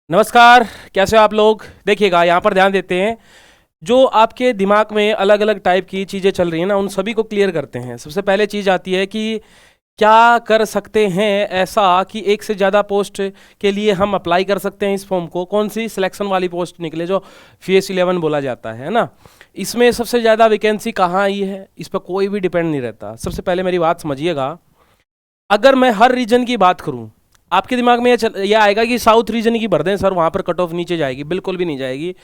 नमस्कार। कैसे हो आप लोग? देखिएगा, यहाँ पर ध्यान देते हैं। जो आपके दिमाग में अलग अलग टाइप की चीज़ें चल रही हैं ना, उन सभी को क्लियर करते हैं। सबसे पहले चीज़ आती है कि क्या कर सकते हैं ऐसा कि एक से ज़्यादा पोस्ट के लिए हम अप्लाई कर सकते हैं इस फॉर्म को। कौन सी सिलेक्शन वाली पोस्ट निकले जो फेस 11 बोला जाता है ना। इसमें सबसे ज़्यादा वैकेंसी कहाँ आई है, इस पर कोई भी डिपेंड नहीं रहता। सबसे पहले मेरी बात समझिएगा। अगर मैं हर रीजन की बात करूं, आपके दिमाग में ये आएगा कि साउथ रीजन की भर दें सर, वहां पर कट ऑफ नीचे जाएगी। बिल्कुल भी नहीं जाएगी।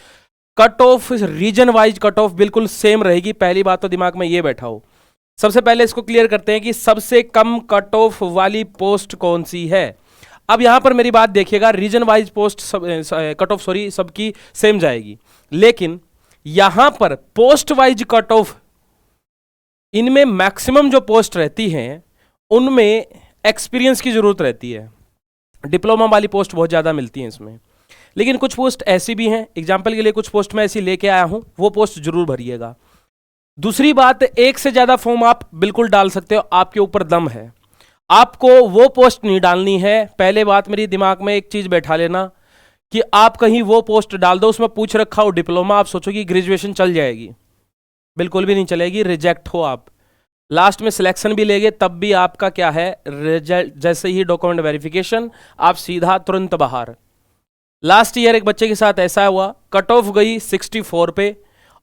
Cut off region wise cut off बिल्कुल सेम रहेगी। पहली बात तो दिमाग में ये बैठा हो। सबसे पहले इसको क्लियर करते हैं कि सबसे कम कट ऑफ वाली पोस्ट कौन सी है। अब यहां पर मेरी बात देखिएगा, region wise post cut off सबकी सेम जाएगी, लेकिन यहां पर पोस्ट वाइज कट ऑफ, इनमें मैक्सिमम जो पोस्ट रहती हैं उनमें एक्सपीरियंस की जरूरत रहती है। डिप्लोमा वाली पोस्ट बहुत ज़्यादा मिलती हैं इसमें, लेकिन कुछ पोस्ट ऐसी भी हैं। एग्जाम्पल के लिए कुछ पोस्ट मैं ऐसी लेके आया हूं, वो पोस्ट जरूर भरिएगा। दूसरी बात, एक से ज़्यादा फॉर्म आप बिल्कुल डाल सकते हो, आपके ऊपर दम है। आपको वो पोस्ट नहीं डालनी है। पहले बात मेरी दिमाग में एक चीज़ बैठा लेना कि आप कहीं वो पोस्ट डाल दो उसमें पूछ रखा हो डिप्लोमा, आप सोचो कि ग्रेजुएशन चल जाएगी। बिल्कुल भी नहीं चलेगी। रिजेक्ट हो आप, लास्ट में सिलेक्शन भी लेंगे तब भी आपका क्या है, रिजल्ट जैसे ही डॉक्यूमेंट वेरिफिकेशन, आप सीधा तुरंत बाहर। लास्ट ईयर एक बच्चे के साथ ऐसा हुआ, कट ऑफ गई 64 पे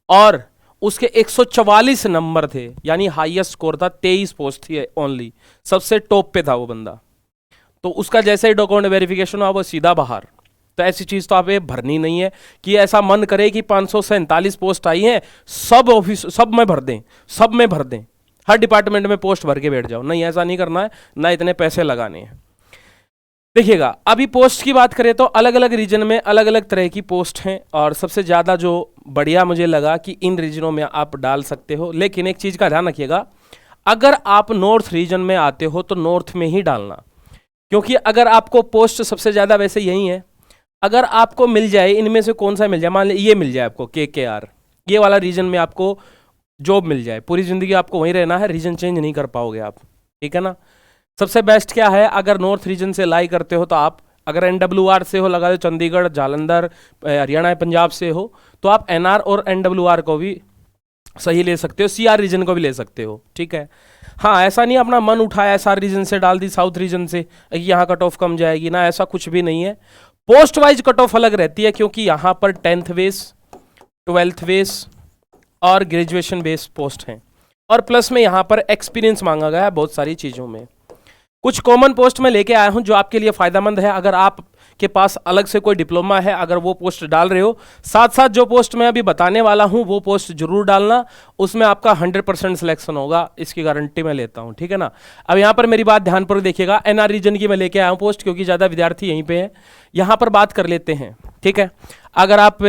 और उसके 144 नंबर थे, यानी हाईएस्ट स्कोर था। 23 पोस्ट थी ओनली, सबसे टॉप पे था वो बंदा। तो उसका जैसे ही डॉक्यूमेंट वेरिफिकेशन हुआ वो सीधा बाहर। तो ऐसी चीज़ तो आप ये भरनी नहीं है कि ऐसा मन करे कि 547 पोस्ट आई हैं, सब ऑफिस सब में भर दें, सब में भर दें, हर डिपार्टमेंट में पोस्ट भर के बैठ जाओ। नहीं, ऐसा नहीं करना है, ना इतने पैसे लगाने हैं। देखिएगा, अभी पोस्ट की बात करें तो अलग अलग रीजन में अलग अलग तरह की पोस्ट हैं, और सबसे ज़्यादा जो बढ़िया मुझे लगा कि इन रीजनों में आप डाल सकते हो। लेकिन एक चीज़ का ध्यान रखिएगा, अगर आप नॉर्थ रीजन में आते हो तो नॉर्थ में ही डालना, क्योंकि अगर आपको पोस्ट सबसे ज़्यादा वैसे यही है। अगर आपको मिल जाए, इनमें से कौन सा मिल जाए, मान लीजिए ये मिल जाए आपको KKR, ये वाला रीजन में आपको जॉब मिल जाए, पूरी ज़िंदगी आपको वहीं रहना है, रीजन चेंज नहीं कर पाओगे आप, ठीक है ना। सबसे बेस्ट क्या है, अगर नॉर्थ रीजन से लाई करते हो तो आप, अगर NWR से हो, लगा दो चंडीगढ़, जालंधर, हरियाणा, पंजाब से हो, तो आप NR और NWR को भी सही ले सकते हो, CR रीजन को भी ले सकते हो, ठीक है। हाँ, ऐसा नहीं अपना मन उठाया SR रीजन से डाल दी साउथ रीजन से, यहाँ कट ऑफ कम जाएगी ना, ऐसा कुछ भी नहीं है। पोस्ट वाइज कट ऑफ अलग रहती है, क्योंकि यहाँ पर 10th बेस, 12th बेस और ग्रेजुएशन बेस्ड पोस्ट हैं, और प्लस में यहाँ पर एक्सपीरियंस मांगा गया है बहुत सारी चीज़ों में। कुछ कॉमन पोस्ट में लेके आया हूँ जो आपके लिए फ़ायदेमंद है। अगर आप के पास अलग से कोई डिप्लोमा है, अगर वो पोस्ट डाल रहे हो, साथ साथ जो पोस्ट मैं अभी बताने वाला हूँ वो पोस्ट जरूर डालना, उसमें आपका 100% सिलेक्शन होगा, इसकी गारंटी मैं लेता हूँ, ठीक है ना। अब यहाँ पर मेरी बात ध्यानपूर्वक देखिएगा, NR रीजन की मैं लेके आया हूँ पोस्ट, क्योंकि ज़्यादा विद्यार्थी यहीं पर हैं। यहाँ पर बात कर लेते हैं, ठीक है। अगर आप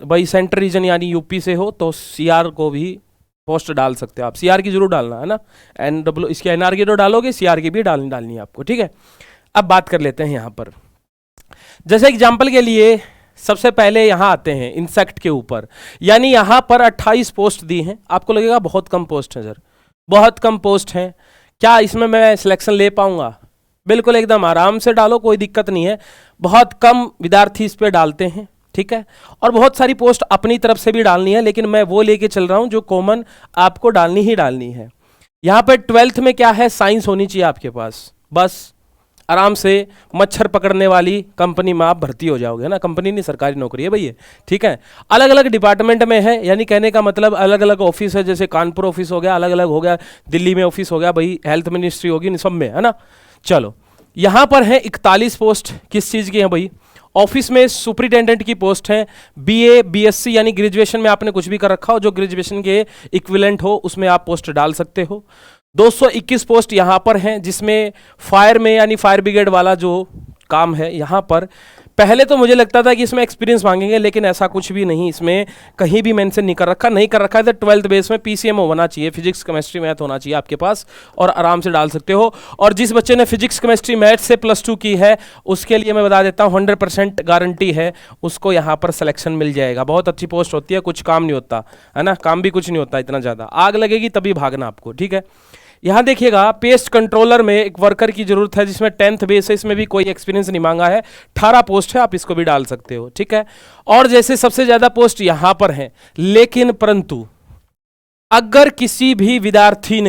भाई सेंट्रल रीजन यानी यूपी से हो तो CR को भी पोस्ट डाल सकते हो आप। CR की जरूर डालना है ना, इसके NR की तो डालोगे, CR की भी डालनी है आपको, ठीक है। अब बात कर लेते हैं यहाँ पर, जैसे एग्जाम्पल के लिए सबसे पहले यहाँ आते हैं इंसेक्ट के ऊपर, यानी यहाँ पर 28 पोस्ट दी हैं। आपको लगेगा बहुत कम पोस्ट है सर, बहुत कम पोस्ट हैं, क्या इसमें मैं सिलेक्शन ले पाऊंगा? बिल्कुल एकदम आराम से डालो, कोई दिक्कत नहीं है। बहुत कम विद्यार्थी इस पर डालते हैं, ठीक है। और बहुत सारी पोस्ट अपनी तरफ से भी डालनी है, लेकिन मैं वो लेके चल रहा हूं जो कॉमन आपको डालनी ही डालनी है। यहाँ पर 12th में क्या है, साइंस होनी चाहिए आपके पास, बस आराम से मच्छर पकड़ने वाली कंपनी में आप भर्ती हो जाओगे ना। कंपनी नहीं, सरकारी नौकरी है भैया, ठीक है। अलग अलग डिपार्टमेंट में है, यानी कहने का मतलब अलग अलग ऑफिस है, जैसे कानपुर ऑफिस हो गया, अलग अलग हो गया, दिल्ली में ऑफिस हो गया, भाई हेल्थ मिनिस्ट्री होगी, सब में है ना। चलो, यहाँ पर है 41 पोस्ट, किस चीज़ की है भाई? ऑफिस में सुपरिटेंडेंट की पोस्ट है। BA BSc यानी ग्रेजुएशन में आपने कुछ भी कर रखा हो, जो ग्रेजुएशन के इक्विवेलेंट हो, उसमें आप पोस्ट डाल सकते हो। 221 पोस्ट यहाँ पर हैं, जिसमें फायर में यानी फायर ब्रिगेड वाला जो काम है यहाँ पर। पहले तो मुझे लगता था कि इसमें एक्सपीरियंस मांगेंगे, लेकिन ऐसा कुछ भी नहीं, इसमें कहीं भी मेंशन नहीं कर रखा है तो 12th बेस में PCM होना चाहिए, फिजिक्स केमिस्ट्री मैथ होना चाहिए आपके पास, और आराम से डाल सकते हो। और जिस बच्चे ने फिजिक्स केमिस्ट्री मैथ से +2 की है, उसके लिए मैं बता देता हूँ 100% गारंटी है, उसको यहाँ पर सिलेक्शन मिल जाएगा। बहुत अच्छी पोस्ट होती है, कुछ काम नहीं होता है ना, काम भी कुछ नहीं होता इतना ज़्यादा, आग लगेगी तभी भागना आपको, ठीक है। यहाँ देखिएगा पेस्ट कंट्रोलर में एक वर्कर की जरूरत है जिसमें 10th बेस है, इसमें भी कोई एक्सपीरियंस नहीं मांगा है, 18 पोस्ट है, आप इसको भी डाल सकते हो, ठीक है। और जैसे सबसे ज्यादा पोस्ट यहां पर है, लेकिन परंतु अगर किसी भी विद्यार्थी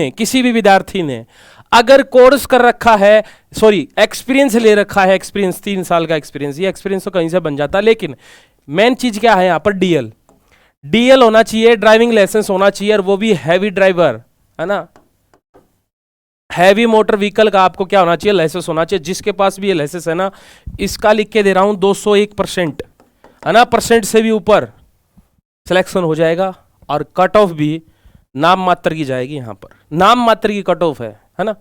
ने अगर कोर्स कर रखा है, सॉरी एक्सपीरियंस ले रखा है, एक्सपीरियंस 3 साल का एक्सपीरियंस, ये एक्सपीरियंस तो कहीं से बन जाता, लेकिन मेन चीज क्या है यहाँ पर, डीएल होना चाहिए, ड्राइविंग लाइसेंस होना चाहिए, और वो भी हैवी ड्राइवर, है ना, हैवी मोटर व्हीकल का आपको क्या होना चाहिए, लाइसेंस होना चाहिए। जिसके पास भी ये लाइसेंस है ना, इसका लिख के दे रहा हूं 201%, है ना, परसेंट से भी ऊपर सिलेक्शन हो जाएगा, और कट ऑफ भी नाम मात्र की जाएगी, यहां पर नाम मात्र की कट ऑफ है ना।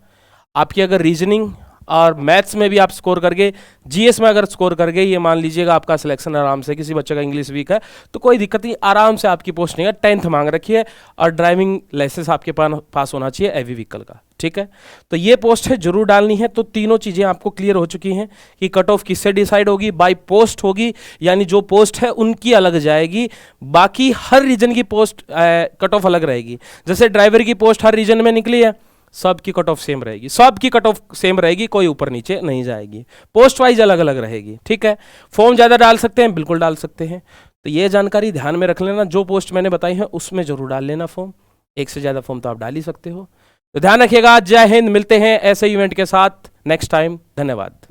आपकी अगर रीजनिंग और मैथ्स में भी आप स्कोर करके, जीएस में अगर स्कोर करके, ये मान लीजिएगा आपका सिलेक्शन आराम से, किसी बच्चे का इंग्लिश वीक है तो कोई दिक्कत नहीं, आराम से आपकी पोस्ट नहीं है, 10th मांग रखी है, और ड्राइविंग लाइसेंस आपके पास होना चाहिए हैवी व्हीकल का, ठीक है। तो ये पोस्ट है, जरूर डालनी है। तो तीनों चीजें आपको क्लियर हो चुकी हैं कि कट ऑफ किससे डिसाइड होगी, बाय पोस्ट होगी, यानी जो पोस्ट है उनकी अलग जाएगी, बाकी हर रीजन की पोस्ट कट ऑफ अलग रहेगी। जैसे ड्राइवर की पोस्ट हर रीजन में निकली है, सबकी कट ऑफ सेम रहेगी, सबकी कट ऑफ सेम रहेगी, कोई ऊपर नीचे नहीं जाएगी, पोस्ट वाइज अलग अलग रहेगी, ठीक है। फॉर्म ज़्यादा डाल सकते हैं, बिल्कुल डाल सकते हैं। तो ये जानकारी ध्यान में रख लेना, जो पोस्ट मैंने बताई है उसमें जरूर डाल लेना फॉर्म, एक से ज़्यादा फॉर्म तो आप डाल ही सकते हो। तो ध्यान रखिएगा, जय हिंद, मिलते हैं ऐसे इवेंट के साथ नेक्स्ट टाइम, धन्यवाद।